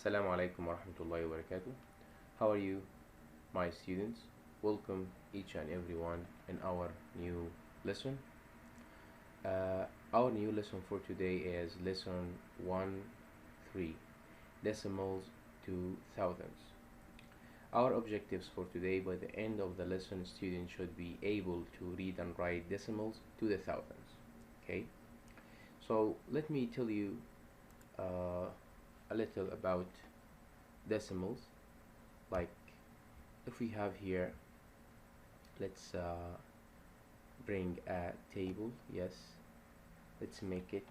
Assalamu alaikum wa rahmatullahi wa barakatuh. How are you, my students? Welcome each and everyone in our new lesson. Our new lesson for today is lesson 1-3, decimals to thousandths. Our objectives for today: by the end of the lesson, students should be able to read and write decimals to the thousandths. Okay, so let me tell you a little about decimals. Like, if we have here, let's bring a table. Yes, let's make it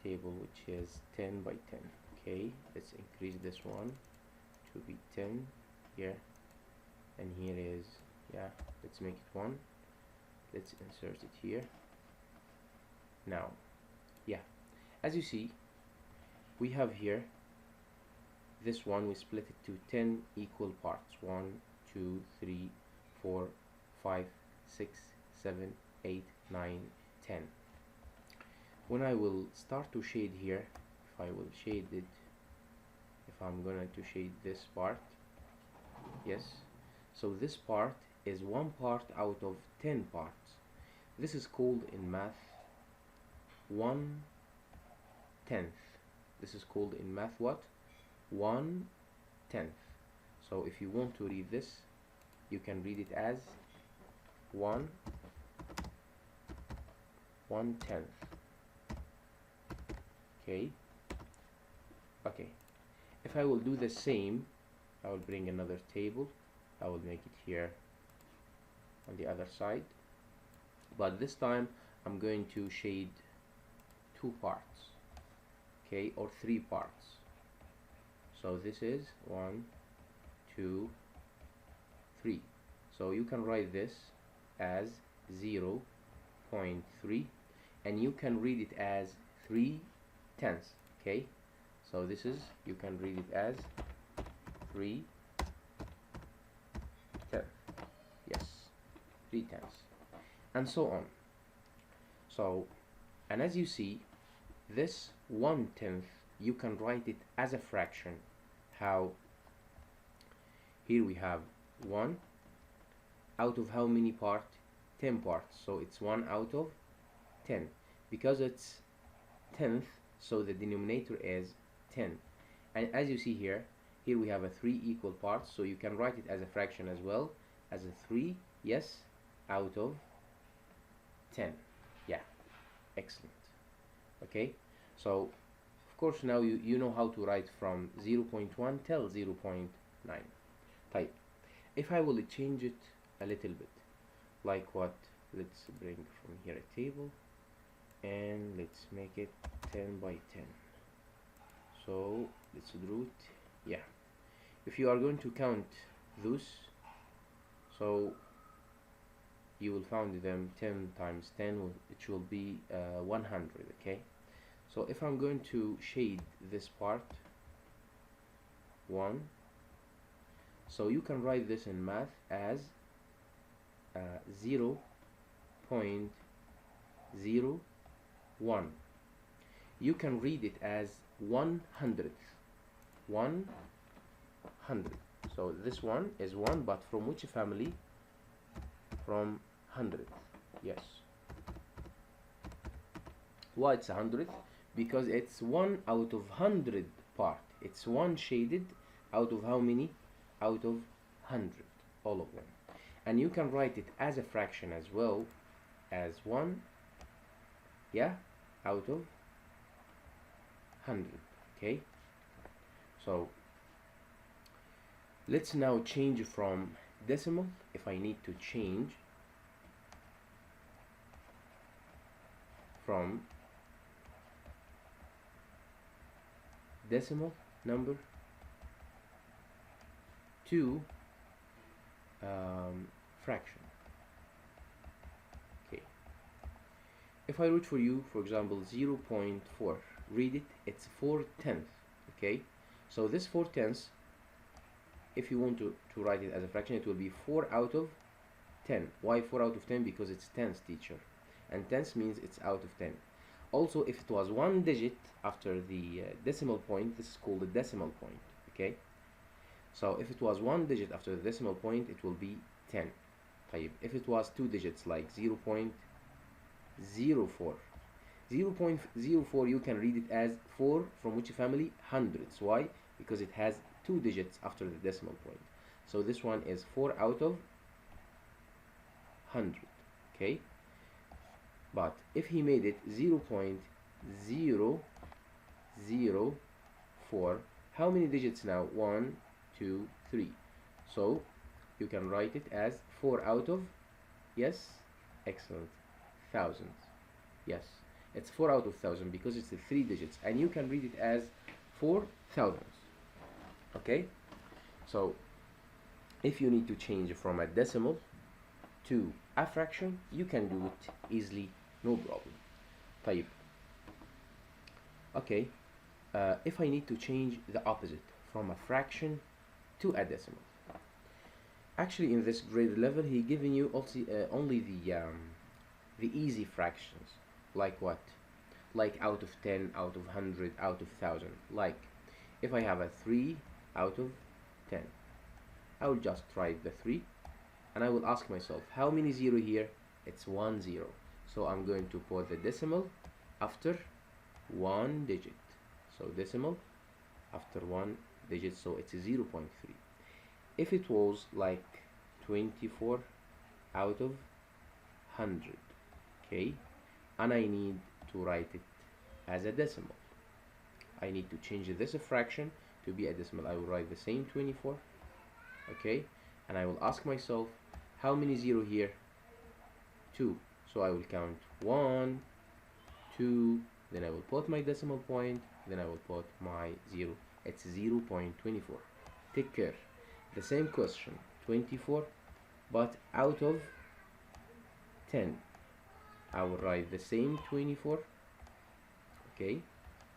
table which is 10 by 10. Okay, let's increase this one to be 10 here, and here is, yeah, let's make it 1. Let's insert it here. Now, yeah, as you see, we have here this one. We split it to 10 equal parts: 1, 2, 3, 4, 5, 6, 7, 8, 9, 10. When I will start to shade here, if I will shade it, if I'm gonna to shade this part, yes, so this part is one part out of 10 parts. This is called in math 1/10. This is called in math what? 1/10. So if you want to read this, you can read it as 1/10. Okay. If I will do the same, I will bring another table. I will make it here on the other side, but this time I'm going to shade 2 parts, okay, or 3 parts. So this is 1, 2, 3. So you can write this as 0.3, and you can read it as 3/10. Okay, so this is, you can read it as 3/10. Yes, 3/10, and so on. So, and as you see, this 1/10, you can write it as a fraction. How? Here we have 1 out of how many parts? 10 parts. So it's 1 out of 10. Because it's 10th, so the denominator is 10. And as you see here, we have a 3 equal parts, so you can write it as a fraction as well, as a 3, yes, out of 10. Yeah, excellent. Okay, so of course now you know how to write from 0.1 till 0.9. Type. If I will change it a little bit, like what? Let's bring from here a table, and let's make it 10 by 10. So let's draw it. Yeah, if you are going to count those, so you will find them 10 times 10, it will be 100. Okay, so if I'm going to shade this part 1, so you can write this in math as 0.01. You can read it as 100th. 100. So this one is 1, but from which family? From 100th. Yes. Why it's 100th? Because it's 1 out of 100 part. It's 1 shaded out of how many? Out of 100. All of them. And you can write it as a fraction as well, as 1, yeah, out of 100. Okay, so let's now change from decimal. If I need to change from decimal number to fraction. Okay, if I wrote for you, for example, 0.4, read it, it's 4/10. Okay, so this 4/10, if you want to write it as a fraction, it will be 4 out of 10. Why 4 out of 10? Because it's tenths, teacher, and tenths means it's out of 10. Also, if it was one digit after the decimal point, this is called the decimal point. Okay, so if it was one digit after the decimal point, it will be 10. طيب, if it was two digits like 0.04, 0.04, you can read it as 4 from which family? Hundreds. Why? Because it has two digits after the decimal point. So this one is 4 out of 100. Okay, but if he made it 0.004, how many digits now? 1, 2, 3. So you can write it as 4 out of, yes, excellent, thousands. Yes, it's 4 out of 1000 because it's the 3 digits, and you can read it as 4 thousandths. Okay, so if you need to change from a decimal to a fraction, you can do it easily, no problem. طيب, okay, if I need to change the opposite from a fraction to a decimal, actually in this grade level he giving you also only the easy fractions. Like what? Like out of 10, out of 100, out of 1000. Like if I have a 3 out of 10, I will just write the 3 and I will ask myself, how many 0 here? It's 1 0. So I'm going to put the decimal after one digit. So decimal after one digit, so it's 0.3. If it was like 24 out of 100, okay, and I need to write it as a decimal, I need to change this fraction to be a decimal. I will write the same 24, okay, and I will ask myself, how many 0 here? 2. So I will count 1, 2, then I will put my decimal point, then I will put my 0. It's 0.24. Take care. The same question, 24, but out of 10. I will write the same 24, okay,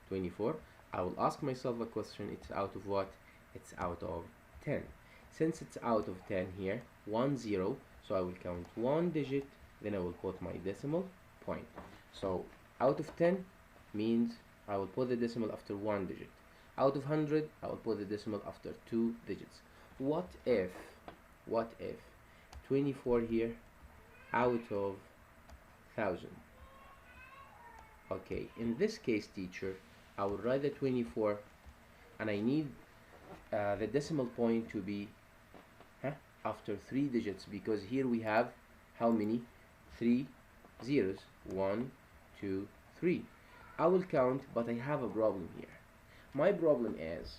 24. I will ask myself a question, it's out of what? It's out of 10. Since it's out of 10 here, 1 0, so I will count one digit, then I will put my decimal point. So out of 10 means I will put the decimal after one digit. Out of 100, I will put the decimal after two digits. What if 24 here out of 1000? Okay, in this case, teacher, I will write the 24 and I need the decimal point to be after three digits, because here we have how many? 3 zeros. 1, 2, 3. I will count, but I have a problem here. My problem is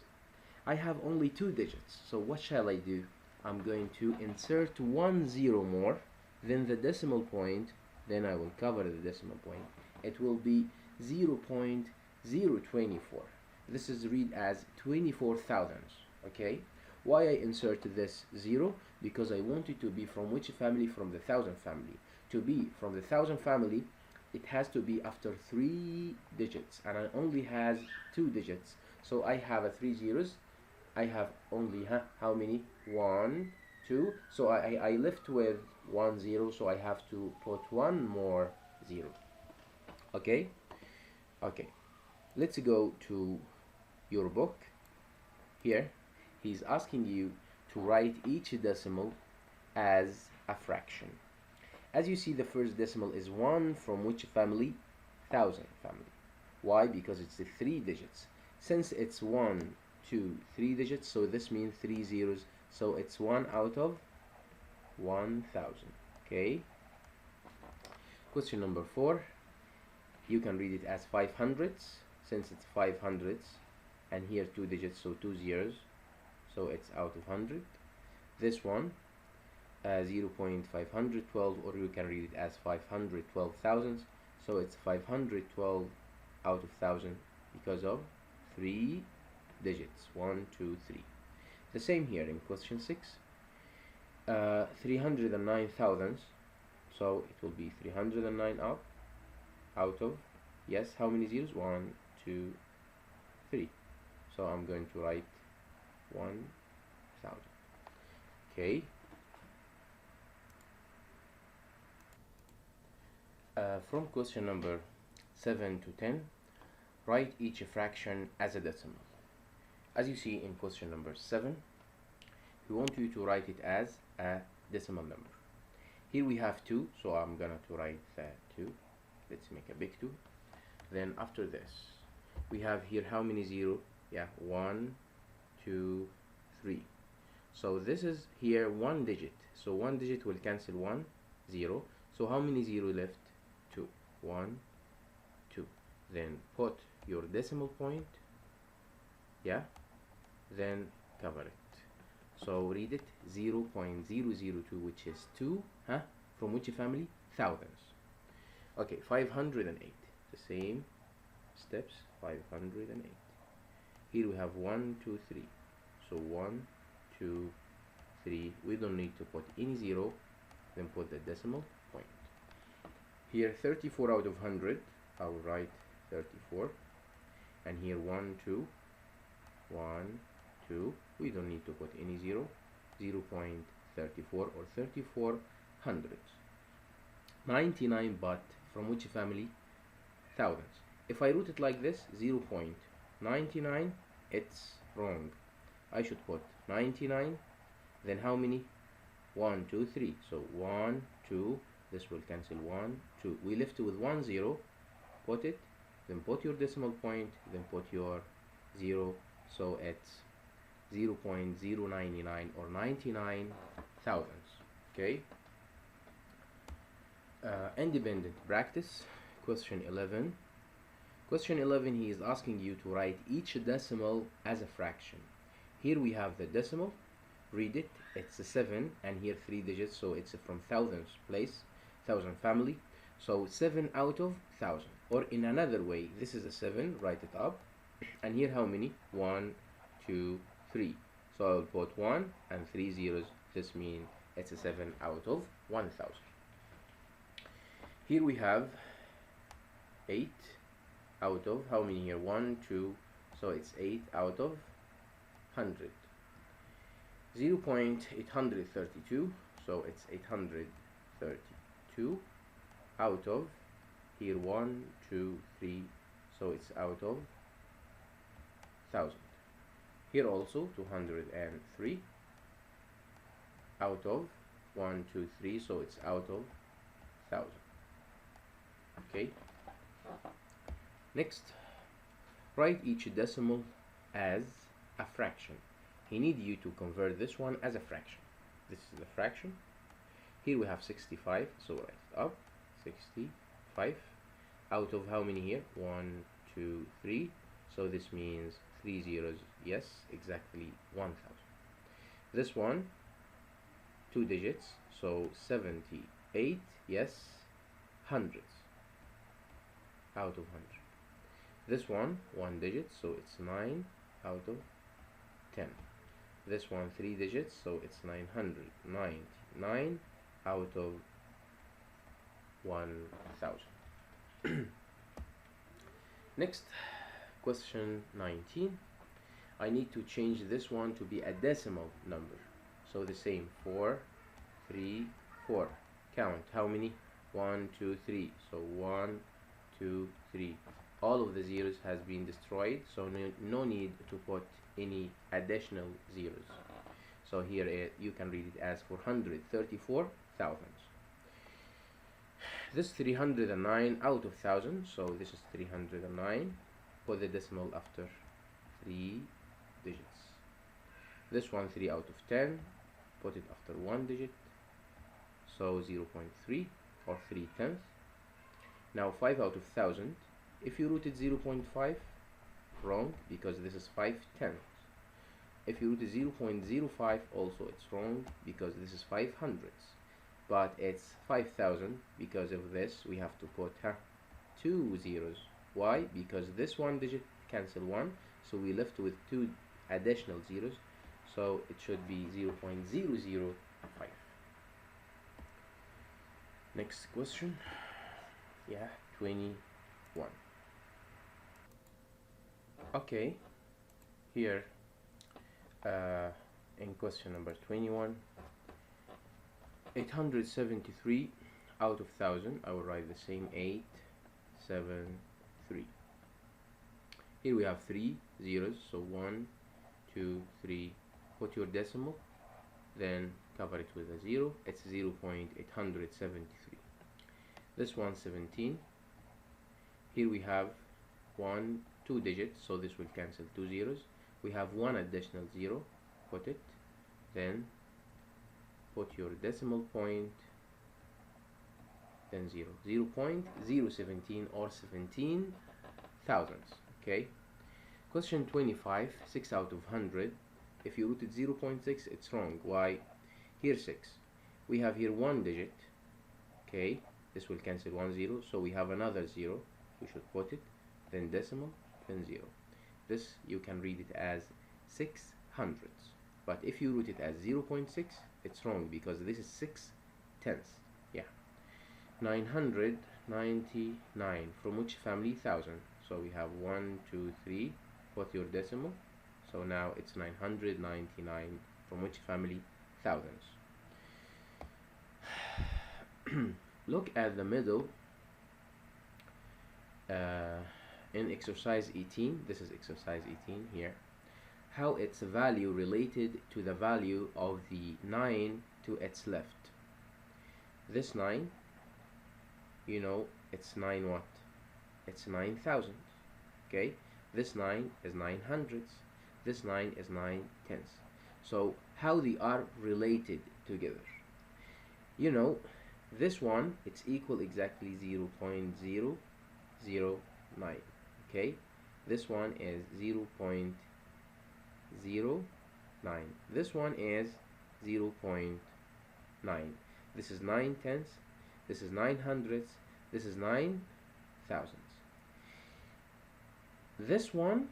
I have only two digits, so what shall I do? I'm going to insert 1 0 more, then the decimal point, then I will cover the decimal point. It will be 0.024. This is read as 24 thousandths, okay? Why I inserted this 0? Because I want it to be from which family? From the thousand family. To be from the thousand family, it has to be after three digits, and I only has two digits. So I have a 3 zeros. I have only how many? 1, 2. So I left with 1 0. So I have to put one more 0. Okay. Okay. Let's go to your book. Here, he's asking you to write each decimal as a fraction. As you see, the first decimal is 1 from which family? Thousand family. Why? Because it's the three digits. Since it's 1, 2, 3 digits, so this means 3 zeros, so it's 1 out of 1000. Okay. Question number 4. You can read it as 500ths, since it's 500ths, and here 2 digits, so 2 zeros, so it's out of 100. This one, 0.512, or you can read it as 512 thousandths, so it's 512 out of 1000 because of 3 digits, 1, 2, 3. The same here in question 6, 309 thousandths, so it will be 309 out of, yes, how many zeros? 1, 2, 3. So I'm going to write 1000. Okay. From question number 7 to 10. Write each fraction as a decimal. As you see in question number 7, we want you to write it as a decimal number. Here we have 2, so I'm gonna to write 2. Let's make a big 2. Then after this, we have here how many 0? Yeah, 1, 2, 3. So this is here one digit. So one digit will cancel 1, 0. So how many 0 left? 2. 1, 2. Then put your decimal point. Yeah. Then cover it. So read it 0.002, which is 2. From which family? Thousandths. Okay, 508. The same steps. 508. Here we have 1, 2, 3. So 1, 2, 3. We don't need to put any 0. Then put the decimal point. Here 34 out of 100. I will write 34. And here 1, 2. 1, 2. We don't need to put any 0. 0.34 or 34 hundredths. 99, but from which family? Thousandths. If I wrote it like this, 0.99, it's wrong. I should put 99. Then how many? 1, 2, 3. So 1, 2. This will cancel 1, 2. We left with 1, 0. Put it. Then put your decimal point. Then put your 0. So it's 0.099 or 99 thousandths. Okay. Independent practice. Question 11. Question 11, he is asking you to write each decimal as a fraction. Here we have the decimal. Read it. It's a 7, and here 3 digits, so it's from thousandths place, thousand family. So 7 out of 1,000. Or in another way, this is a 7. Write it up. And here how many? 1, 2, 3. So I will put 1 and 3 zeros. This means it's a 7 out of 1,000. Here we have 8 out of how many here? 1, 2. So it's 8 out of 100. 0.832. So it's 832 out of here 1, 2, 3. So it's out of 1,000. Here also 203 out of 1, 2, 3. So it's out of 1,000. Okay. Next, write each decimal as a fraction. He needs you to convert this one as a fraction. This is the fraction. Here we have 65, so write it up. 65 out of how many here? 1, 2, 3. So this means 3 zeros. Yes, exactly 1,000. This one, 2 digits, so 78. Yes, hundreds out of 100. This one, 1 digit, so it's 9 out of 10. This one, 3 digits, so it's 999 out of 1,000. Next, question 19. I need to change this one to be a decimal number. So the same, 4, 3, 4. Count how many? 1, 2, 3. So 1, 2, 3. All of the zeros has been destroyed, so no need to put any additional zeros. So here you can read it as 434 thousandths. This 309 out of 1,000, so this is 309. Put the decimal after 3 digits. This one 3 out of 10. Put it after 1 digit. So 0.3 or 3/10. Now 5 out of 1,000. If you rooted 0.5, wrong, because this is 5/10. If you rooted 0.05, also it's wrong, because this is 500ths. But it's 5,000. Because of this, we have to put 2 zeros. Why? Because this 1 digit cancel 1, so we left with 2 additional zeros. So it should be 0.005. Next question. Yeah, 21. Okay, here in question number 21, 873 out of 1,000. I will write the same 8, 7, Here we have 3 zeros, so 1, 2, 3. Put your decimal, then cover it with a 0. It's 0.873. This one 17. Here we have 2 digits, so this will cancel 2 zeros. We have one additional 0. Put it, then put your decimal point, then 0. 0.017 or 17 thousandths. Okay. Question 25, 6 out of 100. If you rooted 0.6, it's wrong. Why? Here 6. We have here one digit. Okay. This will cancel 1 0. So we have another 0. We should put it, then decimal, then 0. This you can read it as 6 hundredths. But if you root it as 0.6, it's wrong because this is 6 tenths. Yeah. 999. From which family? Thousand. So we have 1, 2, 3. Put your decimal. So now it's 999. From which family? Thousands. Look at the middle in exercise 18. This is exercise 18 here. How its value related to the value of the 9 to its left. This 9, you know, it's 9 what? It's 9,000. Okay, this 9 is 9 hundredths. This 9 is 9 tenths. So how they are related together? You know, this one, it's equal exactly 0.009. Okay, this one is 0.09. This one is 0.9. This is 9 tenths. This is 9 hundredths. This is 9 thousandths. This one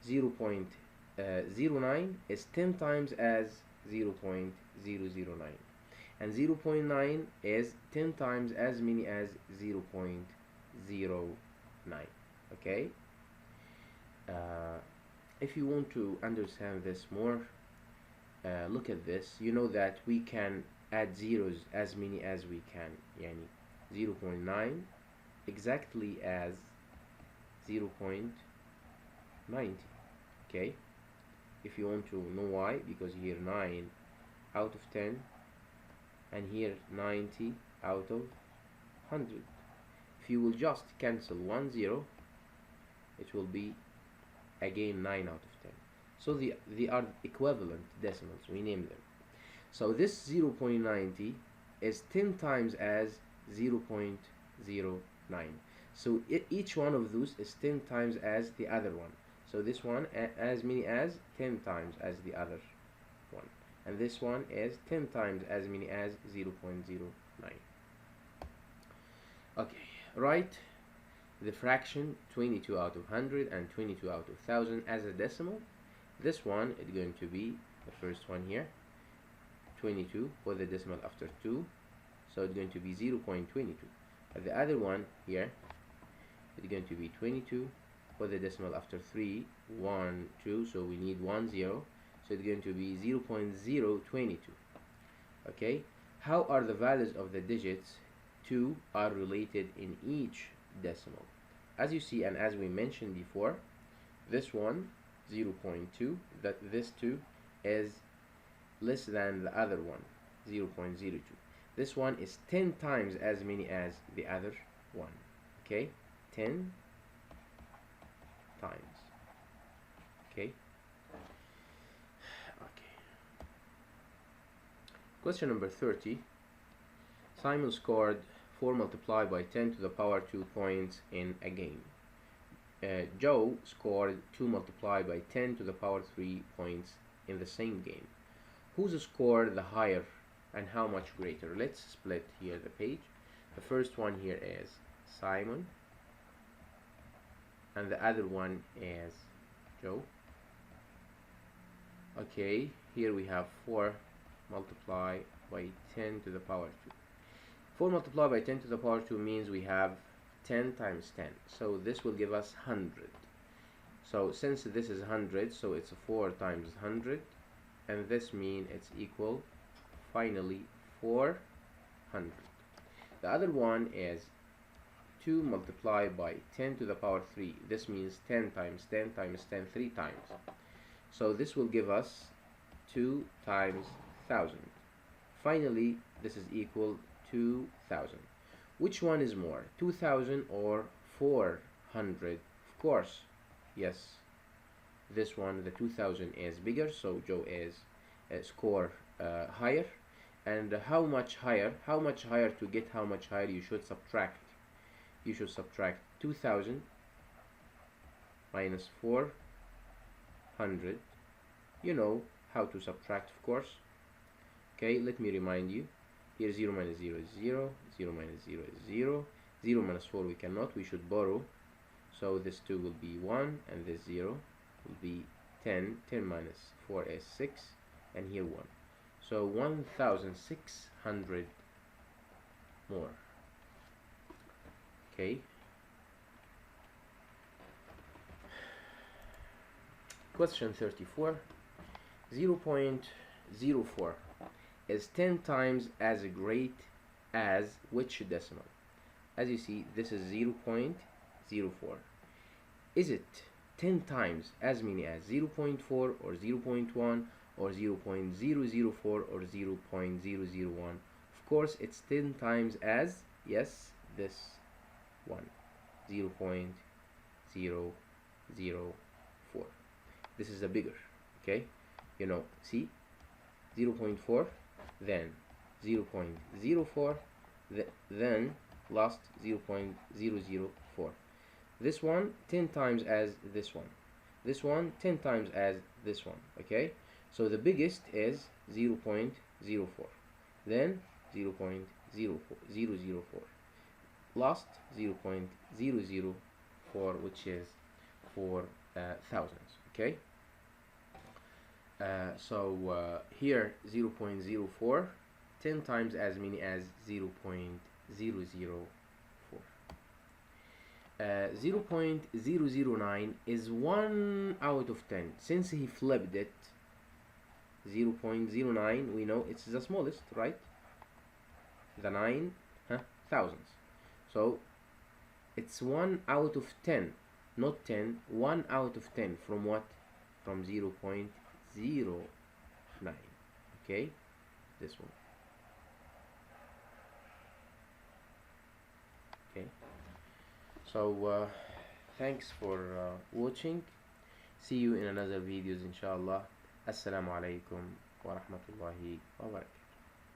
0.09 is 10 times as 0.009, and 0.9 is 10 times as many as 0.09. Okay. If you want to understand this more, look at this. You know that we can add zeros as many as we can. Yani 0.9 exactly as 0.90. Okay. If you want to know why, because here 9 out of 10 and here 90 out of 100. If you will just cancel 1 0, it will be again 9 out of 10. So they are equivalent decimals. We name them. So this 0.90 is 10 times as 0.09. So each one of those is 10 times as the other one. So this one as many as 10 times as the other one. And this one is 10 times as many as 0.09. Okay, write the fraction 22 out of 100 and 22 out of 1000 as a decimal. This one is going to be the first one here, 22 for the decimal after 2, so it's going to be 0.22. But the other one here is going to be 22 for the decimal after 3, 1, 2, so we need 1 0, so it's going to be 0.022. Okay, how are the values of the digits 2 are related in each decimal? As you see, and as we mentioned before, this one 0.2, that this 2 is less than the other one, 0.02. This one is 10 times as many as the other one. Okay, 10 times. Okay. Question number 30. Simon scored 4 multiplied by 10 to the power 2 points in a game. Joe scored 2 multiplied by 10 to the power 3 points in the same game. Whose score the higher and how much greater? Let's split here the page. The first one here is Simon, and the other one is Joe. Okay, here we have 4 multiplied by 10 to the power 2. 4 multiplied by 10 to the power 2 means we have 10 times 10. So this will give us 100. So since this is 100, so it's 4 times 100. And this means it's equal, finally, 400. The other one is 2 multiplied by 10 to the power 3. This means 10 times 10 times 10 3 times. So this will give us 2 times 1000. Finally, this is equal 2000. Which one is more, 2000 or 400? Of course, yes, this one, the 2000 is bigger, so Joe is score higher. And how much higher? How much higher? To get how much higher, you should subtract. You should subtract 2000 minus 400. You know how to subtract, of course. Okay, let me remind you. Here 0 minus 0 is 0, 0 minus 0 is 0, 0 minus 4 we cannot, we should borrow. So this 2 will be 1, and this 0 will be 10. 10 minus 4 is 6, and here 1. So 1600 more. Okay. Question 34. 0.04 is 10 times as great as which decimal? As you see, this is 0.04. Is it 10 times as many as 0.4 or 0.1 or 0.004 or 0.001? Of course, it's 10 times as, yes, this one, 0.004. This is a bigger, okay? You know, see, 0.4, then 0.04, then last 0.004. This one 10 times as this one. This one 10 times as this one, okay? So the biggest is 0.04, then 0.004, last 0.004, which is for thousands, okay? Here 0.04, 10 times as many as 0.004. 0.009 is 1 out of 10. Since he flipped it, 0.09, we know it's the smallest, right? The 9 thousands. So it's 1 out of 10, not 10, 1 out of 10. From what? From 0.09. Okay, this one. Okay, so thanks for watching. See you in another videos, inshallah. Assalamu alaikum wa rahmatullahi wa barakatuh.